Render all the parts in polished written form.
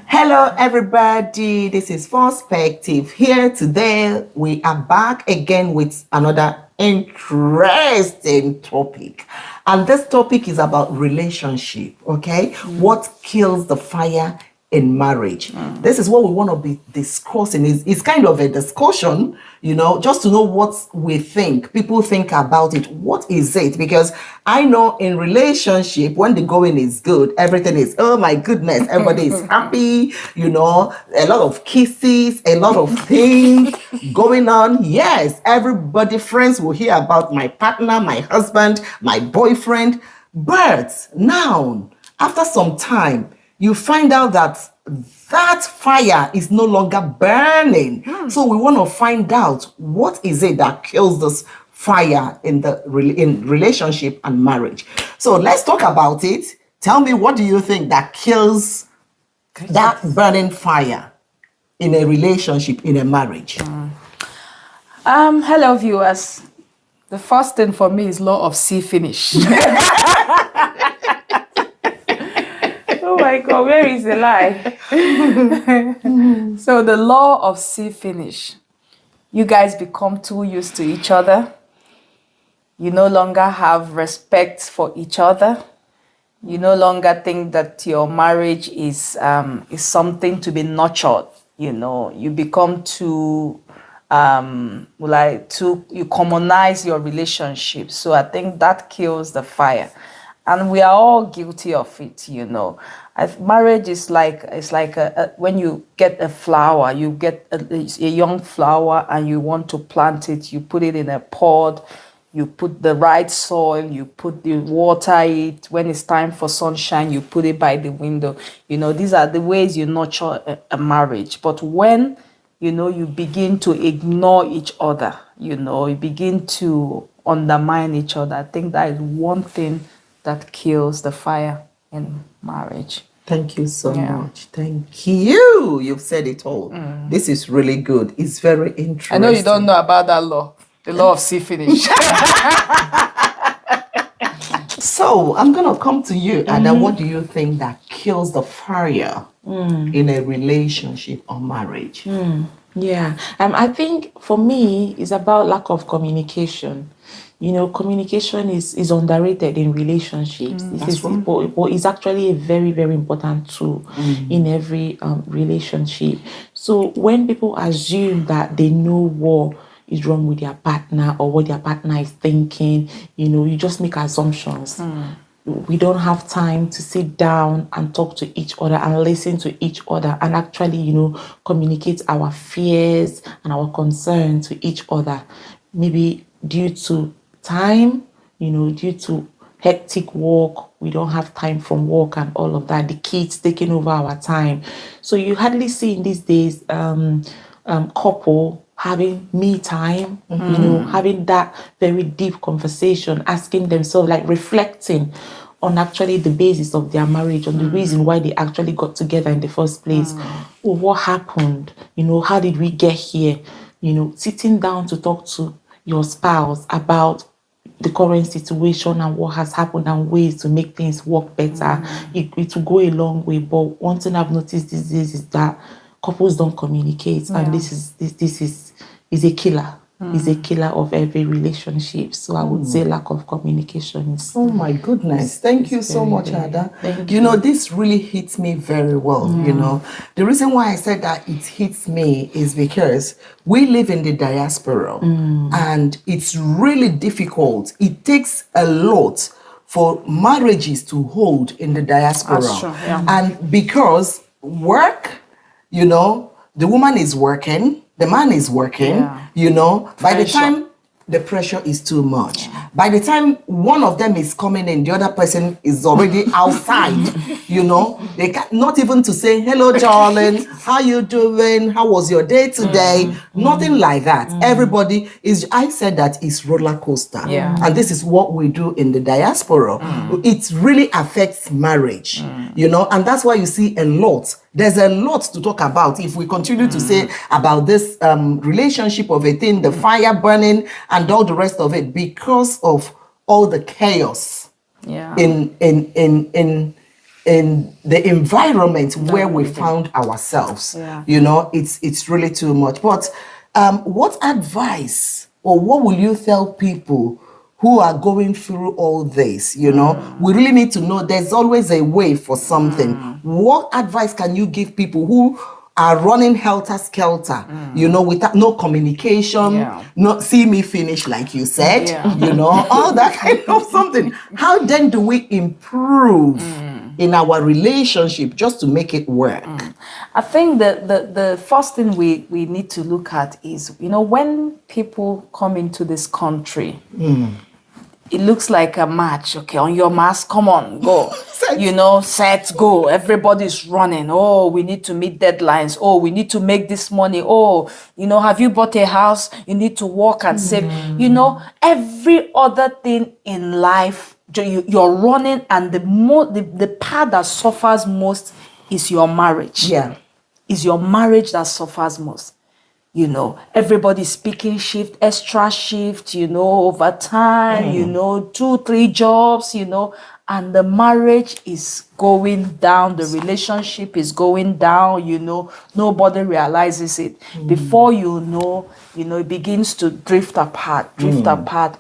Hello, everybody. This is Perspective. Here today, we are back again with another interesting topic. And this topic is about relationship, okay? What kills the fire in marriage? This is what we want to be discussing. It's kind of a discussion, just to know what we think. People think about it. What is it? Because I know in relationship, when the going is good, everything is, oh my goodness, everybody is happy, a lot of kisses, a lot of things going on. Yes, everybody, friends will hear about my partner, my husband, my boyfriend. But now, after some time, you find out that fire is no longer burning. So we want to find out what is it that kills this fire in relationship and marriage. So let's talk about it. Tell me, what do you think that kills that burning fire in a relationship, in a marriage? Hello, viewers. The first thing for me is law of see finish. Oh my God, where is the lie? So the law of see finish. You guys become too used to each other. You no longer have respect for each other. You no longer think that your marriage is something to be nurtured. You become too you commonize your relationship. So I think that kills the fire, and we are all guilty of it. Marriage is like when you get a flower, you get a young flower and you want to plant it. You put it in a pot. You put the right soil, you put the water it. When it's time for sunshine, you put it by the window. These are the ways you nurture a marriage. But when, you begin to ignore each other, you begin to undermine each other, I think that is one thing that kills the fire in marriage. Thank you so much. Thank you. You've said it all. This is really good. It's very interesting. I know you don't know about that law. The law of see finish. So I'm going to come to you, Ada. What do you think that kills the fire in a relationship or marriage? Yeah, I think for me, it's about lack of communication. Communication is underrated in relationships. But it's actually a very, very important tool in every relationship. So when people assume that they know what is wrong with their partner or what their partner is thinking, you just make assumptions. We don't have time to sit down and talk to each other and listen to each other and actually, communicate our fears and our concerns to each other. Maybe due to time, due to hectic work, we don't have time from work and all of that. The kids taking over our time. So you hardly see in these days couple having me time, having that very deep conversation, asking themselves, like reflecting on actually the basis of their marriage, on the reason why they actually got together in the first place. Well, what happened? How did we get here? Sitting down to talk to your spouse about the current situation and what has happened and ways to make things work better. It will go a long way. But one thing I've noticed these days is that couples don't communicate, and this is a killer. Is a killer of every relationship. So I would say lack of communication is. Oh my goodness! Thank you so much, Ada. Thank you. This really hits me very well. The reason why I said that it hits me is because we live in the diaspora, and it's really difficult. It takes a lot for marriages to hold in the diaspora. That's true, yeah. And because work, the woman is working, the man is working, by the time the pressure is too much. By the time one of them is coming in, the other person is already outside, They can't, not even to say, hello, darling, how you doing? How was your day today? Nothing like that. Everybody is, I said that is roller coaster. Yeah. And this is what we do in the diaspora. It really affects marriage, and that's why you see a lot. There's a lot to talk about if we continue to say about this relationship of a thing, the fire burning and all the rest of it, because of all the chaos in in the environment where we found ourselves. Yeah. It's really too much. But what advice or what will you tell people who are going through all this? We really need to know there's always a way for something. What advice can you give people who are running helter skelter, without no communication, Yeah. not see me finish, like you said, Yeah. all that kind of something. How then do we improve in our relationship just to make it work? I think the first thing we need to look at is, when people come into this country, it looks like a match. Okay, on your mask, come on, go. Set, go. Everybody's running. Oh, we need to meet deadlines. Oh, we need to make this money. Oh, have you bought a house? You need to work and save. Every other thing in life, you're running, and the part that suffers most is your marriage. Yeah. Is your marriage that suffers most. Everybody's speaking shift, extra shift, overtime, 2-3 jobs, and the marriage is going down, the relationship is going down, nobody realizes it. Before you know, it begins to drift apart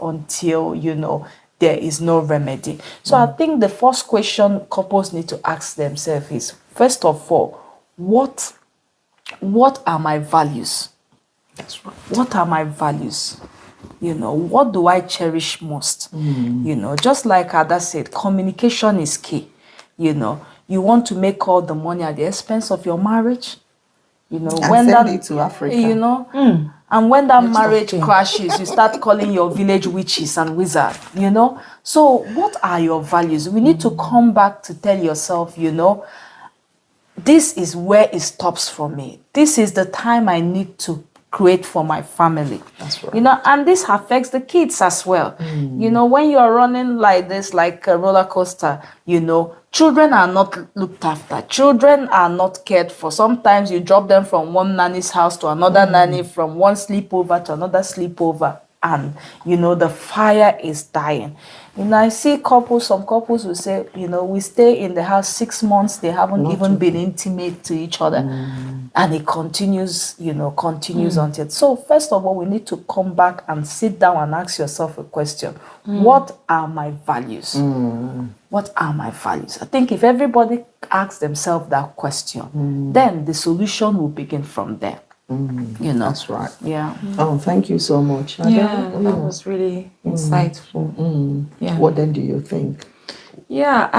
until, there is no remedy. So I think the first question couples need to ask themselves is, first of all, what are my values? That's right. What are my values? What do I cherish most? Just like Ada said, communication is key. You want to make all the money at the expense of your marriage. And send it to Africa. And when that marriage crashes, you start calling your village witches and wizards. So what are your values? We need to come back to tell yourself, this is where it stops for me. This is the time I need to create for my family. That's right. And this affects the kids as well. When you're running like this, like a roller coaster, children are not looked after. Children are not cared for. Sometimes you drop them from one nanny's house to another nanny, from one sleepover to another sleepover, and the fire is dying. I see some couples will say, we stay in the house 6 months, they haven't even been intimate to each other. And it continues, until. So first of all, we need to come back and sit down and ask yourself a question. What are my values? What are my values? I think if everybody asks themselves that question, then the solution will begin from there. That's right. Yeah. Oh, thank you so much. Yeah, that was really insightful. Yeah. What then do you think? Yeah,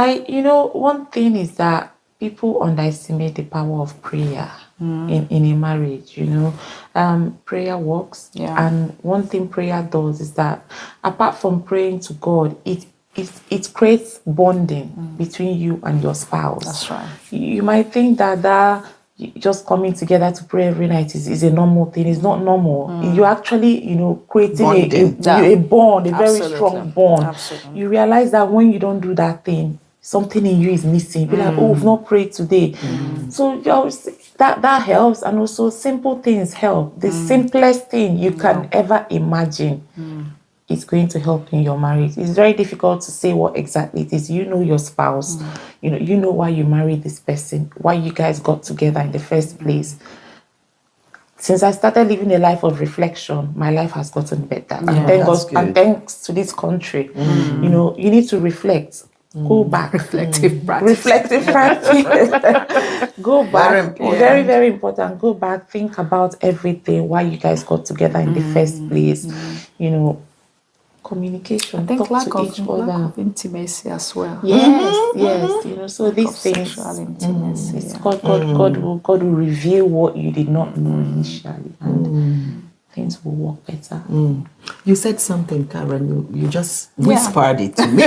one thing is that people underestimate the power of prayer in a marriage. Prayer works. Yeah. And one thing prayer does is that apart from praying to God, it creates bonding between you and your spouse. That's right. You might think that just coming together to pray every night is a normal thing. It's not normal. You're actually, creating a bond, a very strong bond. Absolutely. You realize that when you don't do that thing, something in you is missing. Be like, we've not prayed today. So that helps. And also simple things help. The simplest thing you can ever imagine is going to help in your marriage. It's very difficult to say what exactly it is. You know your spouse. You know why you married this person, why you guys got together in the first place. Since I started living a life of reflection, my life has gotten better. And thanks to this country, you need to reflect. Go back. Reflective practice. Reflective practice. Go back. Very important. Very, very important. Go back. Think about everything, why you guys got together in the first place. Communication. I think Talk lack to each other. of intimacy as well. Yes. So Lack these of things, sexual intimacy. God will reveal what you did not know initially, and things will work better. You said something, Karen. You just whispered it to me.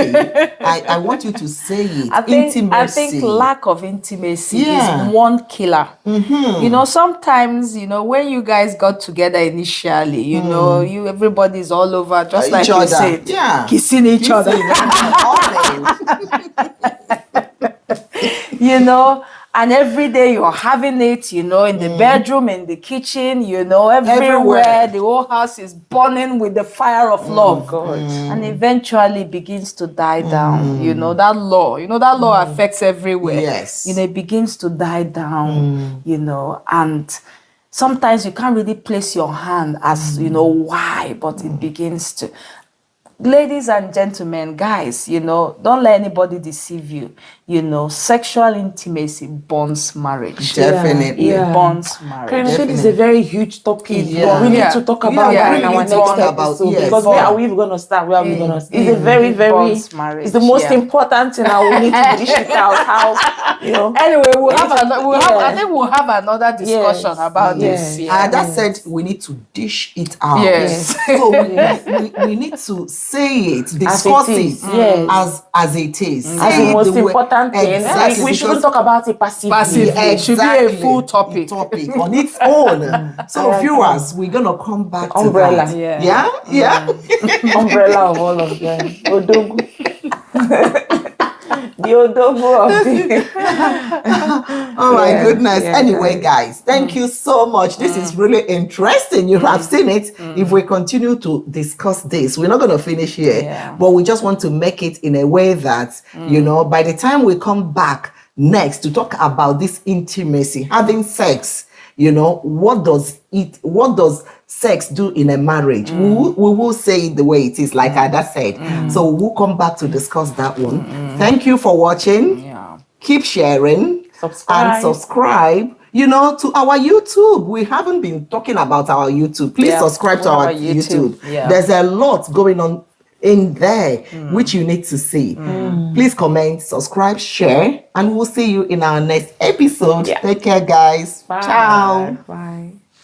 I want you to say it. I think lack of intimacy is one killer. Sometimes, when you guys got together initially, everybody's all over, just like you said, kissing each other. and every day you're having it, in the bedroom, in the kitchen, everywhere. Everywhere. The whole house is burning with the fire of love. God. And eventually begins to die down. That law affects everywhere. Yes. It begins to die down, and sometimes you can't really place your hand as, why, but it begins to. Ladies and gentlemen, guys, don't let anybody deceive you. Sexual intimacy bonds marriage. Definitely. It bonds marriage. Kind of feel it's a very huge topic. Yeah. We need Yeah. to talk Yeah, about we that really in our need to next talk about- episode yes. because where are we going to start? Where are we going to start? It's a very, very, bonds marriage, it's the most yeah. important thing. I will need to dish it out. How, Anyway, I think we'll have another discussion Yes. about Yes. this. Yeah. That said, we need to dish it out. Yes. So we need to say it, discuss it it, is, yes. as it is. as Say the it most way- important thing. Exactly. We shouldn't because- talk about it passively. Passively. It should be a full topic. on its own. So I viewers, we're gonna come back to Umbrella. that. Yeah. Yeah. Umbrella of all of them. Odogu. The Odogu of the. Oh my Yeah, goodness. yeah, Anyway, guys, thank you so much. This is really interesting. You have seen it. If we continue to discuss this, we're not going to finish here, Yeah. but we just want to make it in a way that, by the time we come back next to talk about this intimacy, having sex, what does sex do in a marriage? We will say it the way it is, like Ada said. So we'll come back to discuss that one. Thank you for watching. Yeah. Keep sharing Subscribe. and subscribe. To our YouTube. We haven't been talking about our YouTube. Please Yeah, subscribe to we our have a YouTube. YouTube. Yeah. There's a lot going on in there which you need to see. Please comment, subscribe, share, and we'll see you in our next episode. Yeah. Take care, guys. Bye. Ciao. Bye.